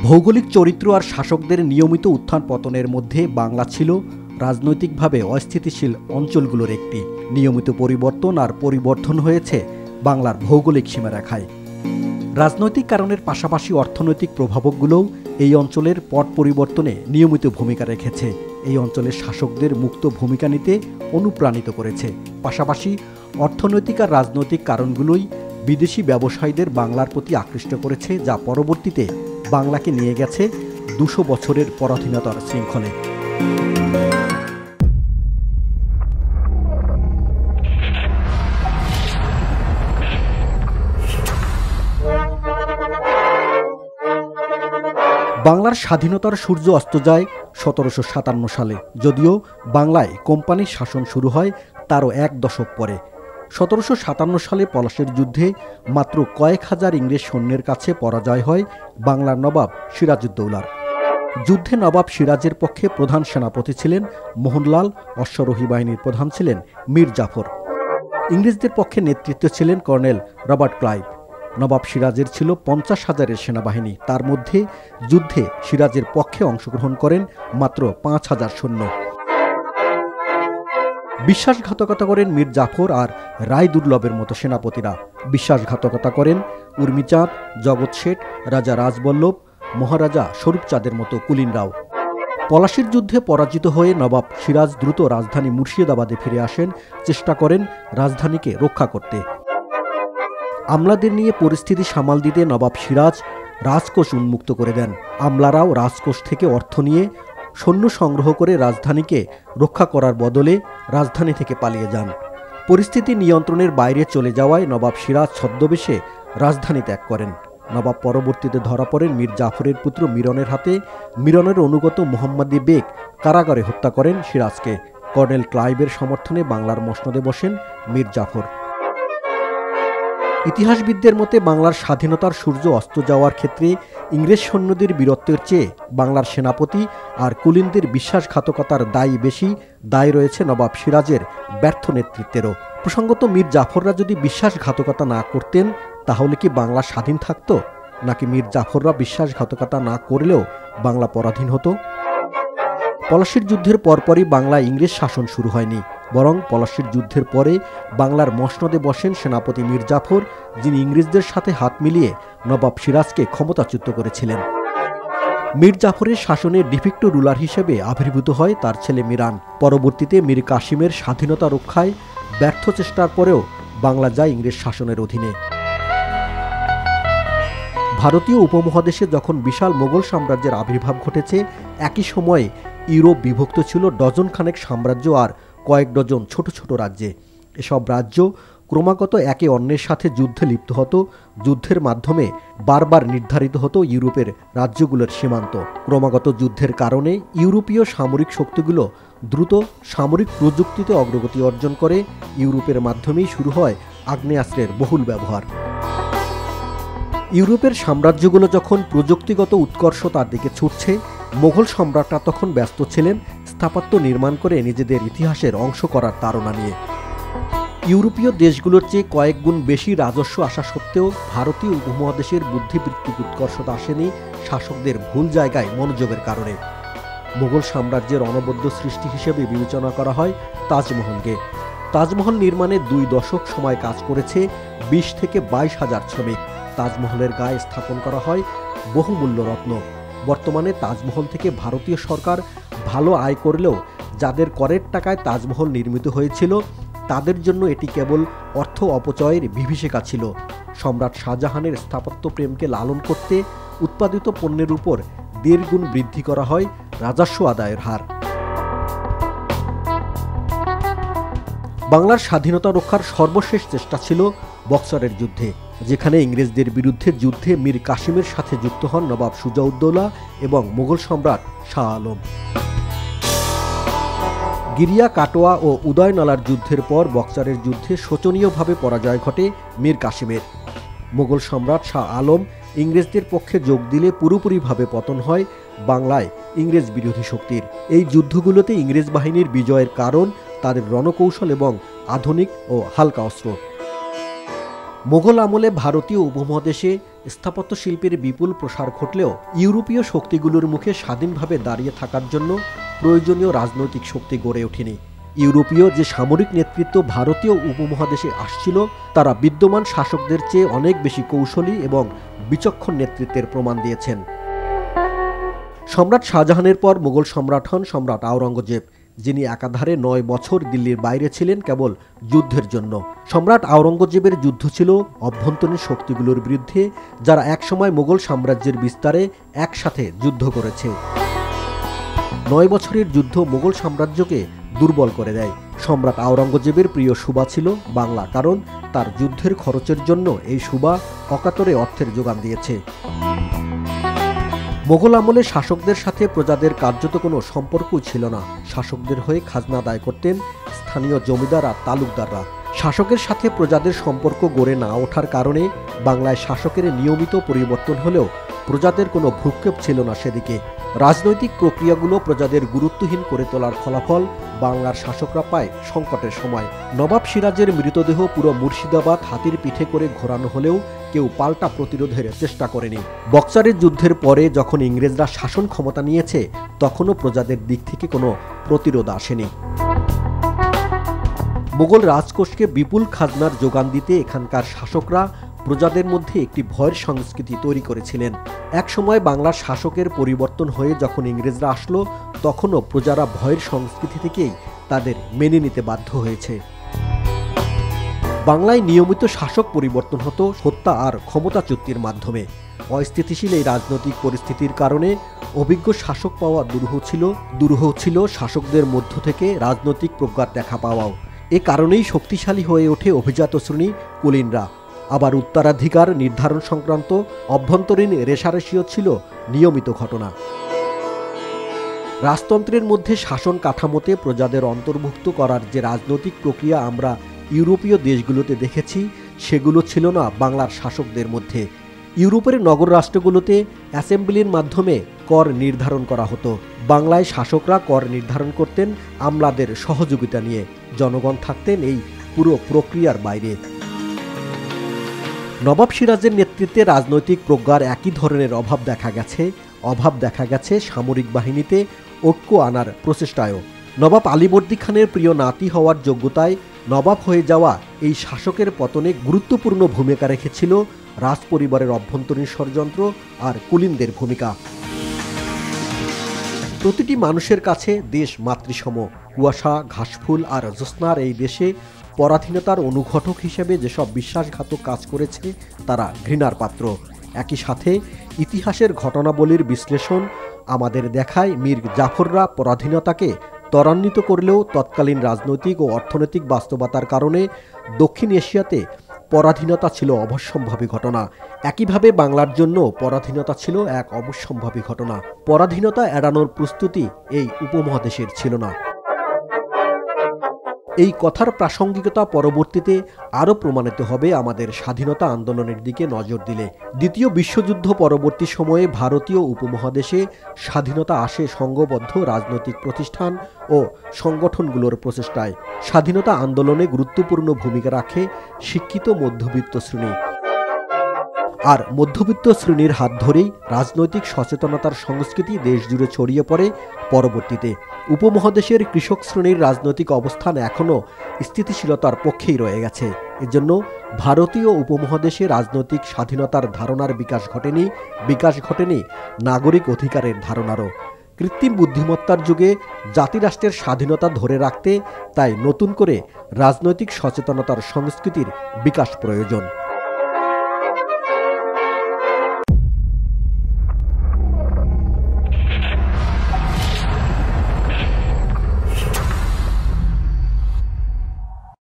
ভৌগোলিক চরিত্র আর শাসকদের নিয়মিত উত্থান পতনের মধ্যে বাংলা ছিল রাজনৈতিকভাবে অস্থিতিশীল অঞ্চলগুলোর একটি। নিয়মিত পরিবর্তন আর পরিবর্ধন হয়েছে বাংলার ভৌগোলিক সীমারেখায়। রাজনৈতিক কারণের পাশাপাশি অর্থনৈতিক প্রভাবকগুলোও এই অঞ্চলের পট পরিবর্তনে নিয়মিত ভূমিকা রেখেছে। এই অঞ্চলের শাসকদের মুক্ত ভূমিকা নিতে অনুপ্রাণিত করেছে। পাশাপাশি অর্থনৈতিক আর রাজনৈতিক কারণগুলোই বিদেশি ব্যবসায়ীদের বাংলার প্রতি আকৃষ্ট করেছে, যা পরবর্তীতে বাংলাকে নিয়ে গেছে ২০০ বছরের পরাধীনতার শৃঙ্খলে। বাংলার স্বাধীনতার সূর্য অস্ত যায় ১৭৫৭ সালে, যদিও বাংলায় কোম্পানির শাসন শুরু হয় তারও এক দশক পরে। ১৭৫৭ সালে পলাশের যুদ্ধে মাত্র কয়েক হাজার ইংরেজ সৈন্যের কাছে পরাজয় হয় বাংলার নবাব সিরাজউদ্দৌলার। যুদ্ধে নবাব সিরাজের পক্ষে প্রধান সেনাপতি ছিলেন মোহনলাল, অশ্বারোহী বাহিনীর প্রধান ছিলেন মীর জাফর। ইংরেজদের পক্ষে নেতৃত্বে ছিলেন কর্নেল রবার্ট ক্লাইভ। নবাব সিরাজের ছিল ৫০,০০০-এর সেনাবাহিনী। তার মধ্যে যুদ্ধে সিরাজের পক্ষে অংশগ্রহণ করেন মাত্র ৫,০০০ সৈন্য। বিশ্বাসঘাতকতা করেন মীর জাফর আর রায় দুর্লভের মতো সেনাপতিরা। বিশ্বাসঘাতকতা করেন উর্মিচাঁদ, জগৎ শেঠ, রাজা রাজবল্লভ, মহারাজা স্বরূপচাঁদের মতো কুলীনরাও। পলাশীর যুদ্ধে পরাজিত হয়ে নবাব সিরাজ দ্রুত রাজধানী মুর্শিদাবাদে ফিরে আসেন, চেষ্টা করেন রাজধানীকে রক্ষা করতে। আমলাদের নিয়ে পরিস্থিতি সামাল দিতে নবাব সিরাজ রাজকোষ উন্মুক্ত করে দেন। আমলারাও রাজকোষ থেকে অর্থ নিয়ে সৈন্য সংগ্রহ করে রাজধানীকে রক্ষা করার বদলে রাজধানী থেকে পালিয়ে যান। পরিস্থিতি নিয়ন্ত্রণের বাইরে চলে যাওয়ায় নবাব সিরাজ ছদ্মবেশে রাজধানী ত্যাগ করেন। নবাব পরবর্তীতে ধরা পড়েন মীর জাফরের পুত্র মিরনের হাতে। মিরনের অনুগত মোহাম্মদী বেগ কারাগারে হত্যা করেন সিরাজকে। কর্নেল ক্লাইভের সমর্থনে বাংলার মসনদে বসেন মীর জাফর। ইতিহাসবিদদের মতে বাংলার স্বাধীনতার সূর্য অস্ত যাওয়ার ক্ষেত্রে ইংরেজ সৈন্যদের বীরত্বের চেয়ে বাংলার সেনাপতি আর কুলীনদের বিশ্বাসঘাতকতার দায় বেশি। দায় রয়েছে নবাব সিরাজের ব্যর্থ নেতৃত্বেরও। প্রসঙ্গত, মীর জাফররা যদি বিশ্বাসঘাতকতা না করতেন তাহলে কি বাংলা স্বাধীন থাকত, নাকি মীর জাফররা বিশ্বাসঘাতকতা না করলেও বাংলা পরাধীন হতো? পলাশীর যুদ্ধের পরপরই বাংলায় ইংরেজ শাসন শুরু হয়নি, বরং পলাশীর যুদ্ধের পরে বাংলার মসনদে বসেন সেনাপতি মীর জাফর, যিনি ইংরেজদের সাথে হাত মিলিয়ে নবাব সিরাজকে ক্ষমতাচ্যুত করেছিলেন। মীর জাফরের শাসনে ডিফেক্টো রুলার হিসেবে আবির্ভূত হয় তার ছেলে মিরান। পরবর্তীতে মীর কাসিমের স্বাধীনতা রক্ষায় ব্যর্থ চেষ্টার পরেও বাংলা যায় ইংরেজ শাসনের অধীনে। ভারতীয় উপমহাদেশে যখন বিশাল মোগল সাম্রাজ্যের আবির্ভাব ঘটেছে, একই সময়ে ইউরোপ বিভক্ত ছিল ডজন খানেক সাম্রাজ্য আর কয়েক ডজন ছোট ছোট রাজ্যে। এসব রাজ্য ক্রমাগত একে অন্যের সাথে যুদ্ধে লিপ্ত হতো। যুদ্ধের মাধ্যমে বারবার নির্ধারিত হতো ইউরোপের রাজ্যগুলোর সীমান্ত। ক্রমাগত যুদ্ধের কারণে ইউরোপীয় সামরিক শক্তিগুলো দ্রুত সামরিক প্রযুক্তিতে অগ্রগতি অর্জন করে। ইউরোপের মাধ্যমেই শুরু হয় আগ্নেয়াস্ত্রের বহুল ব্যবহার। ইউরোপের সাম্রাজ্যগুলো যখন প্রযুক্তিগত উৎকর্ষতার দিকে ছুটছে, মোগল সম্রাটরা তখন ব্যস্ত ছিলেন স্থাপত্য নির্মাণ করে নিজেদের ইতিহাসের অংশ করার তাড়না নিয়ে। ইউরোপীয় দেশগুলোর চেয়ে কয়েক গুণ বেশি রাজস্ব আসা সত্ত্বেও ভারতীয় উপমহাদেশের বুদ্ধিবৃত্তিক উৎকর্ষতা আসেনি শাসকদের ভুল জায়গায় মনোযোগের কারণে। মোগল সাম্রাজ্যের অনবদ্য সৃষ্টি হিসেবে বিবেচনা করা হয় তাজমহলকে। তাজমহল নির্মাণে ২ দশক সময় কাজ করেছে ২০ থেকে ২২ হাজার শ্রমিক। তাজমহলের গায়ে স্থাপন করা হয় বহুমূল্য রত্ন। বর্তমানে তাজমহল থেকে ভারতীয় সরকার ভালো আয় করলেও যাদের করের টাকায় তাজমহল নির্মিত হয়েছিল তাদের জন্য এটি কেবল অর্থ অপচয়ের বিভীষিকা ছিল। সম্রাট শাহজাহানের স্থাপত্য প্রেমকে লালন করতে উৎপাদিত পণ্যের উপর ১.৫ গুণ বৃদ্ধি করা হয় রাজস্ব আদায়ের হার। বাংলার স্বাধীনতা রক্ষার সর্বশেষ চেষ্টা ছিল বক্সারের যুদ্ধে, যেখানে ইংরেজদের বিরুদ্ধে যুদ্ধে মীর কাসিমের সাথে যুক্ত হন নবাব সুজাউদ্দৌলা এবং মুঘল সম্রাট শাহ আলম। গিরিয়া, কাটোয়া ও উদয়নালার যুদ্ধের পর বক্সারের যুদ্ধে শোচনীয়ভাবে পরাজয় ঘটে মীর কাসিমের। মুঘল সম্রাট শাহ আলম ইংরেজদের পক্ষে যোগ দিলে পুরোপুরিভাবে পতন হয় বাংলায় ইংরেজ বিরোধী শক্তির। এই যুদ্ধগুলোতে ইংরেজ বাহিনীর বিজয়ের কারণ তাদের রণকৌশল এবং আধুনিক ও হালকা অস্ত্র। মোগল আমলে ভারতীয় উপমহাদেশে স্থাপত্য শিল্পের বিপুল প্রসার ঘটলেও ইউরোপীয় শক্তিগুলোর মুখে স্বাধীনভাবে দাঁড়িয়ে থাকার জন্য প্রয়োজনীয় রাজনৈতিক শক্তি গড়ে ওঠেনি। ইউরোপীয় যে সামরিক নেতৃত্ব ভারতীয় উপমহাদেশে আসছিল তারা বিদ্যমান শাসকদের চেয়ে অনেক বেশি কৌশলী এবং বিচক্ষণ নেতৃত্বের প্রমাণ দিয়েছেন। সম্রাট শাহজাহানের পর মোগল সম্রাট হন সম্রাট আওরঙ্গজেব, যিনি একাধারে ৯ বছর দিল্লির বাইরে ছিলেন কেবল যুদ্ধের জন্য। সম্রাট আওরঙ্গজেবের যুদ্ধ ছিল অভ্যন্তরীণ শক্তিগুলোর বিরুদ্ধে, যারা একসময় মোগল সাম্রাজ্যের বিস্তারে একসাথে যুদ্ধ করেছে। ৯ বছরের যুদ্ধ মোগল সাম্রাজ্যকে দুর্বল করে দেয়। সম্রাট আওরঙ্গজেবের প্রিয় সুবা ছিল বাংলা, কারণ তার যুদ্ধের খরচের জন্য এই সুবা অকাতরে অর্থের যোগান দিয়েছে। মোগল আমলে শাসকদের সাথে প্রজাদের কার্যত কোনো সম্পর্কই ছিল না। শাসকদের হয়ে খাজনা আদায় করতেন স্থানীয় জমিদার আর তালুকদাররা। শাসকের সাথে প্রজাদের সম্পর্ক গড়ে না ওঠার কারণে বাংলায় শাসকের নিয়মিত পরিবর্তন হলেও প্রজাদের কোনো ভ্রুক্ষেপ ছিল না সেদিকে। রাজনৈতিক প্রক্রিয়াগুলো প্রজাদের গুরুত্বহীন করে তোলার ফলাফল বাংলার শাসকরা পায় সংকটের সময়। নবাব সিরাজের মৃতদেহ পুরো মুর্শিদাবাদ হাতির পিঠে করে ঘোরানো হলেও কেউ পাল্টা প্রতিরোধের চেষ্টা করেনি। বক্সারের যুদ্ধের পরে যখন ইংরেজরা শাসন ক্ষমতা নিয়েছে, তখনও প্রজাদের দিক থেকে কোনো প্রতিরোধ আসেনি। মোগল রাজকোষকে বিপুল খাজনার যোগান দিতে এখানকার শাসকরা প্রজাদের মধ্যে একটি ভয়ের সংস্কৃতি তৈরি করেছিলেন। একসময় বাংলার শাসকের পরিবর্তন হয়ে যখন ইংরেজরা আসলো, তখনও প্রজারা ভয়ের সংস্কৃতি থেকেই তাদের মেনে নিতে বাধ্য হয়েছে। বাংলায় নিয়মিত শাসক পরিবর্তন হতো হত্যা আর ক্ষমতা চুক্তির মাধ্যমে। অস্থিতিশীল এই রাজনৈতিক পরিস্থিতির কারণে অভিজ্ঞ শাসক পাওয়া দুরূহ ছিল শাসকদের মধ্য থেকে রাজনৈতিক প্রজ্ঞার দেখা পাওয়াও। এ কারণেই শক্তিশালী হয়ে ওঠে অভিজাত শ্রেণী কুলীনরা। আবার উত্তরাধিকার নির্ধারণ সংক্রান্ত অভ্যন্তরীণ রেষারেষিও ছিল নিয়মিত ঘটনা। রাজতন্ত্রের মধ্যে শাসন কাঠামোতে প্রজাদের অন্তর্ভুক্ত করার যে রাজনৈতিক প্রক্রিয়া আমরা ইউরোপীয় দেশগুলোতে দেখেছি, সেগুলো ছিল না বাংলার শাসকদের মধ্যে। ইউরোপের নগর রাষ্ট্রগুলোতে অ্যাসেম্বলির মাধ্যমে কর নির্ধারণ করা হতো। বাংলায় শাসকরা কর নির্ধারণ করতেন আমলাদের সহযোগিতা নিয়ে। জনগণ থাকতেন এই পুরো প্রক্রিয়ার বাইরে। নবাব সিরাজের নেতৃত্বে রাজনৈতিক প্রজ্ঞার একই ধরনের অভাব দেখা গেছে সামরিক বাহিনীতে ঐক্য আনার প্রচেষ্টায়ও। নবাব আলীবর্দী খানের প্রিয় নাতি হওয়ার যোগ্যতায় নবাব হয়ে যাওয়া এই শাসকের পতনে গুরুত্বপূর্ণ ভূমিকা রেখেছিল রাজপরিবারের অভ্যন্তরীণ ষড়যন্ত্র আর কুলীনদের ভূমিকা। প্রতিটি মানুষের কাছে দেশ মাতৃসম। কুয়াশা, ঘাসফুল আর জ্যোৎস্নার এই দেশে পরাধীনতার অনুঘটক হিসেবে যেসব বিশ্বাসঘাতক কাজ করেছে তারা ঘৃণার পাত্র। একই সাথে ইতিহাসের ঘটনাবলীর বিশ্লেষণ আমাদের দেখায় মীর জাফররা পরাধীনতাকে ত্বরান্বিত করলেও তৎকালীন রাজনৈতিক ও অর্থনৈতিক বাস্তবতার কারণে দক্ষিণ এশিয়াতে পরাধীনতা ছিল অবশ্যম্ভাবী ঘটনা। একইভাবে বাংলার জন্য পরাধীনতা ছিল এক অবশ্যম্ভাবী ঘটনা। পরাধীনতা এড়ানোর প্রস্তুতি এই উপমহাদেশের ছিল না। এই কথার প্রাসঙ্গিকতা পরবর্তীতে আরও প্রমাণিত হবে আমাদের স্বাধীনতা আন্দোলনের দিকে নজর দিলে। দ্বিতীয় বিশ্বযুদ্ধ পরবর্তী সময়ে ভারতীয় উপমহাদেশে স্বাধীনতা আসে সংঘবদ্ধ রাজনৈতিক প্রতিষ্ঠান ও সংগঠনগুলোর প্রচেষ্টায়। স্বাধীনতা আন্দোলনে গুরুত্বপূর্ণ ভূমিকা রাখে শিক্ষিত মধ্যবিত্ত শ্রেণী। আর মধ্যবিত্ত শ্রেণীর হাত ধরেই রাজনৈতিক সচেতনতার সংস্কৃতি দেশজুড়ে ছড়িয়ে পড়ে। পরবর্তীতে উপমহাদেশের কৃষক শ্রেণীর রাজনৈতিক অবস্থান এখনও স্থিতিশীলতার পক্ষেই রয়ে গেছে। এজন্য ভারতীয় উপমহাদেশে রাজনৈতিক স্বাধীনতার ধারণার বিকাশ ঘটেনি নাগরিক অধিকারের ধারণারও। কৃত্রিম বুদ্ধিমত্তার যুগে জাতিরাষ্ট্রের স্বাধীনতা ধরে রাখতে তাই নতুন করে রাজনৈতিক সচেতনতার সংস্কৃতির বিকাশ প্রয়োজন।